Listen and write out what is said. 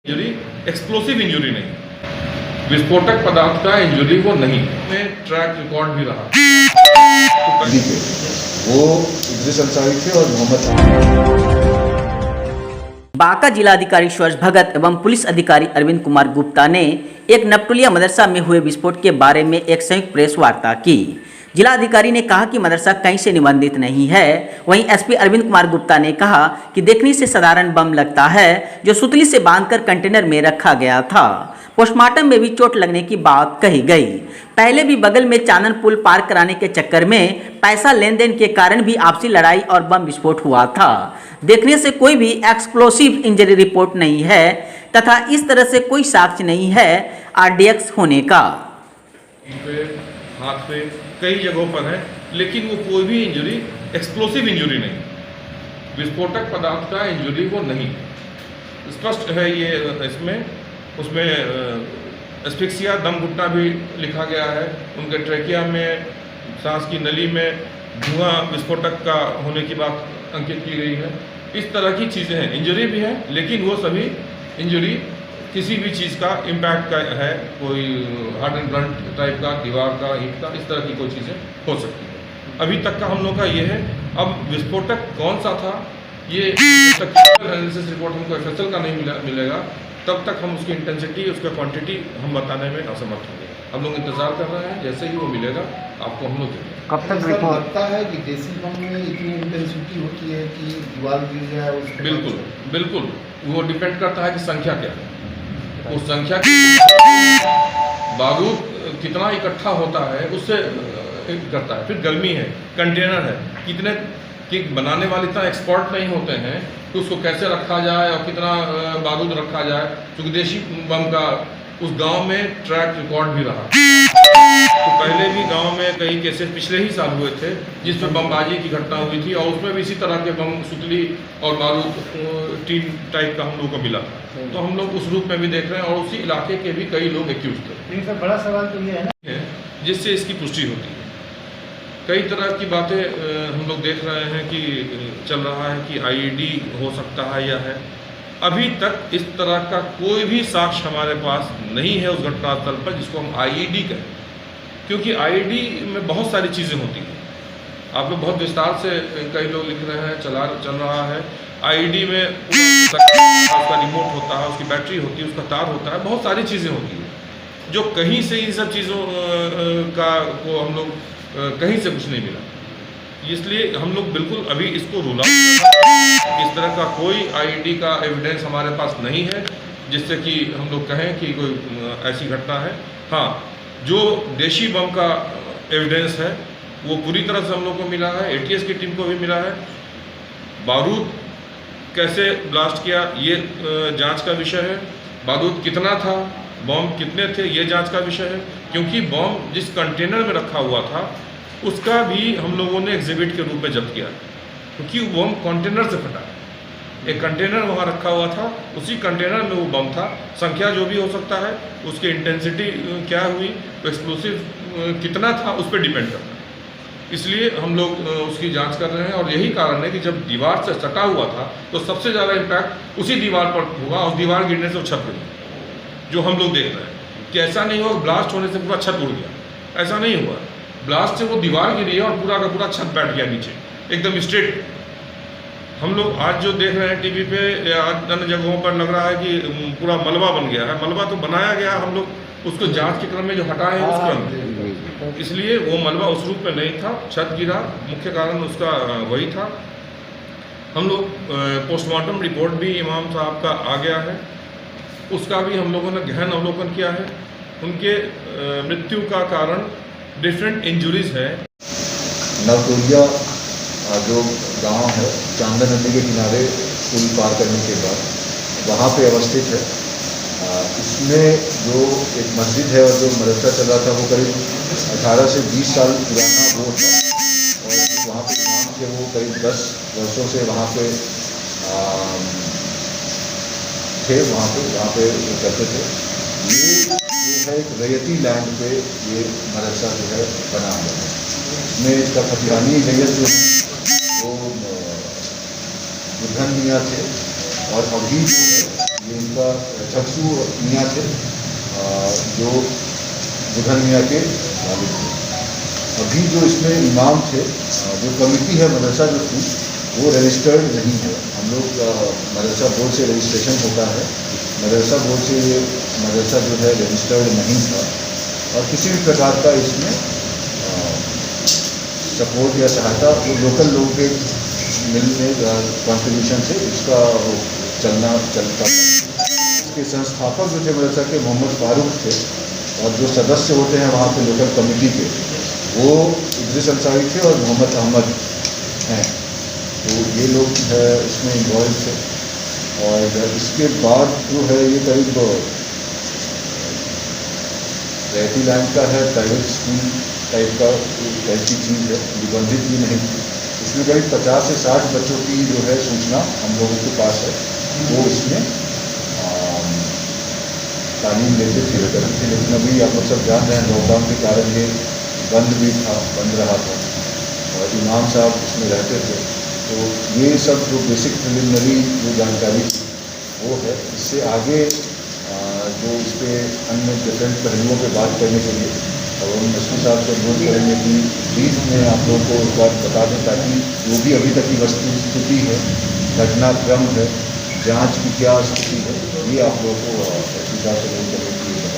Injury explosive injury नहीं, विस्फोटक पदार्थ का इंजरी वो नहीं में ट्रैक रिकॉर्ड भी रहा। वो इद्रिस अंसारी थे और मोहम्मद। बांका जिलाधिकारी सुरेश भगत एवं पुलिस अधिकारी अरविंद कुमार गुप्ता ने एक नपटुलिया मदरसा में हुए विस्फोट के बारे में एक संयुक्त प्रेस वार्ता की। जिलाधिकारी ने कहा कि मदरसा कहीं से निबंधित नहीं है। वहीं एसपी अरविंद कुमार गुप्ता ने कहा कि देखने से साधारण बम लगता है जो सुतली से बांधकर कंटेनर में रखा गया था। पोस्टमार्टम में भी चोट लगने की बात कही गई। पहले भी बगल में चांदन पुल पार कराने के चक्कर में पैसा लेन देन के कारण भी आपसी लड़ाई और बम विस्फोट हुआ था। देखने से कोई भी एक्सप्लोसिव इंजरी रिपोर्ट नहीं है तथा इस तरह से कोई साक्ष्य नहीं है आरडीएक्स होने का। हाथ पे कई जगहों पर है, लेकिन वो कोई भी इंजरी एक्सप्लोसिव इंजरी नहीं, विस्फोटक पदार्थ का इंजरी वो नहीं। स्पष्ट है ये इसमें, उसमें एस्फिक्सिया दम घुटना भी लिखा गया है। उनके ट्रेकिया में, सांस की नली में धुआं विस्फोटक का होने की बात अंकित की गई है। इस तरह की चीज़ें हैं, इंजरी भी है, लेकिन वो सभी इंजरी किसी भी चीज़ का इम्पैक्ट का है, कोई हार्ड एंड ब्लंट टाइप का, दीवार का, ईंट का, इस तरह की कोई चीज़ें हो सकती है। अभी तक का हम लोग का ये है। अब विस्फोटक कौन सा था ये एनालिसिस रिपोर्ट हमको एफएसएल का नहीं मिलेगा, तब तक हम उसकी इंटेंसिटी, उसका क्वांटिटी हम बताने में असमर्थ होंगे। हम लोग इंतजार कर रहे हैं, जैसे ही वो मिलेगा आपको हम लोग देंगे। कब तक रिपोर्ट लगता है कि देसी बम में इतनी इंटेंसिटी होती है कि दीवार गिर जाए उसके बिल्कुल बिल्कुल, वो डिपेंड करता है कि संख्या क्या है, उस संख्या बारूद कितना इकट्ठा होता है उससे करता है। फिर गर्मी है, कंटेनर है, कितने कि बनाने वाले इतना एक्सपर्ट नहीं होते हैं कि उसको कैसे रखा जाए और कितना बारूद रखा जाए। क्योंकि देशी बम का उस गांव में ट्रैक रिकॉर्ड भी रहा। तो पहले भी गांव में कई केसेस पिछले ही साल हुए थे जिसमें बमबाजी की घटना हुई थी, और उसमें भी इसी तरह के बम, सुतली और बारूद टीन टाइप का हम लोग को मिला था। तो हम लोग उस रूप में भी देख रहे हैं, और उसी इलाके के भी कई लोग एक्यूज थे। सर बड़ा सवाल तो ये है ना, जिससे इसकी पुष्टि होती है। कई तरह की बातें हम लोग देख रहे हैं कि चल रहा है कि आईईडी हो सकता है या है। अभी तक इस तरह का कोई भी साक्ष्य हमारे पास नहीं है उस घटनास्थल पर जिसको हम आईईडी कहें, क्योंकि आईईडी में बहुत सारी चीज़ें होती हैं। आप लोग बहुत विस्तार से कई लोग लिख रहे हैं, चल रहा है। आईईडी में उसका रिमोट होता है, उसकी बैटरी होती है, उसका तार होता है, बहुत सारी चीज़ें होती हैं जो कहीं से इन सब चीज़ों का को हम लोग कहीं से कुछ नहीं मिला। इसलिए हम लोग बिल्कुल अभी इसको रूल आउट, इस तरह का कोई आईईडी का एविडेंस हमारे पास नहीं है जिससे कि हम लोग कहें कि कोई ऐसी घटना है। हाँ, जो देशी बम का एविडेंस है वो पूरी तरह से हम लोग को मिला है, एटीएस की टीम को भी मिला है। बारूद कैसे ब्लास्ट किया ये जांच का विषय है। बारूद कितना था, बम कितने थे, ये जांच का विषय है। क्योंकि बम जिस कंटेनर में रखा हुआ था उसका भी हम लोगों ने एग्जिबिट के रूप में जब्त किया, क्योंकि वो बम कंटेनर से फटा। एक कंटेनर वहाँ रखा हुआ था, उसी कंटेनर में वो बम था। संख्या जो भी हो सकता है, उसकी इंटेंसिटी क्या हुई, एक्सप्लोसिव कितना था, उस पर डिपेंड करता है। इसलिए हम लोग उसकी जांच कर रहे हैं, और यही कारण है कि जब दीवार से सटा हुआ था तो सबसे ज़्यादा इम्पैक्ट उसी दीवार पर हुआ, और दीवार गिरने से वो छत गिरी। जो हम लोग देख रहे हैं कि ऐसा नहीं हुआ ब्लास्ट होने से पूरा छत उड़ गया, ऐसा नहीं हुआ। ब्लास्ट से वो दीवार गिरी है और पूरा का पूरा छत बैठ गया नीचे एकदम स्ट्रेट। हम लोग आज जो देख रहे हैं टीवी पे या अन्य जगहों पर, लग रहा है कि पूरा मलबा बन गया है। मलबा तो बनाया गया, हम लोग उसको जांच के क्रम में जो हटाए हैं उस क्रम में, इसलिए वो मलबा उस रूप में नहीं था। छत गिरा, मुख्य कारण उसका वही था। हम लोग पोस्टमार्टम रिपोर्ट भी इमाम साहब का आ गया है, उसका भी हम लोगों ने गहन अवलोकन किया है। उनके मृत्यु का कारण डिफरेंट इंजुरीज है। नवटोलिया जो गांव है चांदन नदी के किनारे पुल पार करने के बाद वहाँ पे अवस्थित है। इसमें जो एक मस्जिद है और जो मदरसा चल रहा था वो करीब 18 से 20 साल पुराना वो था, और जो वहाँ पे इमाम थे वो करीब 10 वर्षों से वहाँ पे थे, वहाँ पे करते थे। ये जो है एक रैयती लैंड पे ये मदरसा जो है बना हुआ है। इसमें इसका खतियानी रैयत जो है वो बुरहान मियाँ थे, और अभी जो है ये उनका चक्षु मियाँ थे जो बुधन मियाँ के वालिद थे। अभी जो इसमें इमाम थे, जो कमेटी है मदरसा जो थी वो रजिस्टर्ड नहीं है। हम लोग मदरसा बोर्ड से रजिस्ट्रेशन होता है, मदरसा बोर्ड से ये मदरसा जो है रजिस्टर्ड नहीं था और किसी भी प्रकार का इसमें सपोर्ट या सहायता वो लोकल लोगों के मिलने कॉन्ट्रीब्यूशन से इसका चलता था। इसके संस्थापक जो थे मदरसा के मोहम्मद फारूक थे और जो सदस्य होते हैं वहाँ पे लोकल कमेटी के वो इद्रिस अंसारी थे और मोहम्मद अहमद हैं। तो ये लोग इसमें इन्वॉल्व थे। और इसके बाद जो है ये करीब रहती लैंड का है, प्राइवेट स्कूल टाइप की चीज़ है, निबंधित भी नहीं थी। इसमें करीब 50 से 60 बच्चों की जो है सूचना हम लोगों के पास है, वो इसमें तालीम लेते थे करते थे। लेकिन अभी आप लोग सब जान रहे हैं लॉकडाउन के कारण ये बंद रहा था और इमाम साहब इसमें रहते थे। तो ये सब जो बेसिक प्रिलिमिनरी जो जानकारी वो है। इससे आगे जो इस पर अन्य डिफरेंट पहलुओं पे बात करने के लिए और हम एसपी साहब से अनुरोध करेंगे कि ब्रीफ में आप लोगों को एक बार बता दें ताकि जो भी अभी तक की वस्तुस्थिति है, घटनाक्रम है, जांच की क्या स्थिति है, ये आप लोगों को एसपी साहब से अनुरोध करने के लिए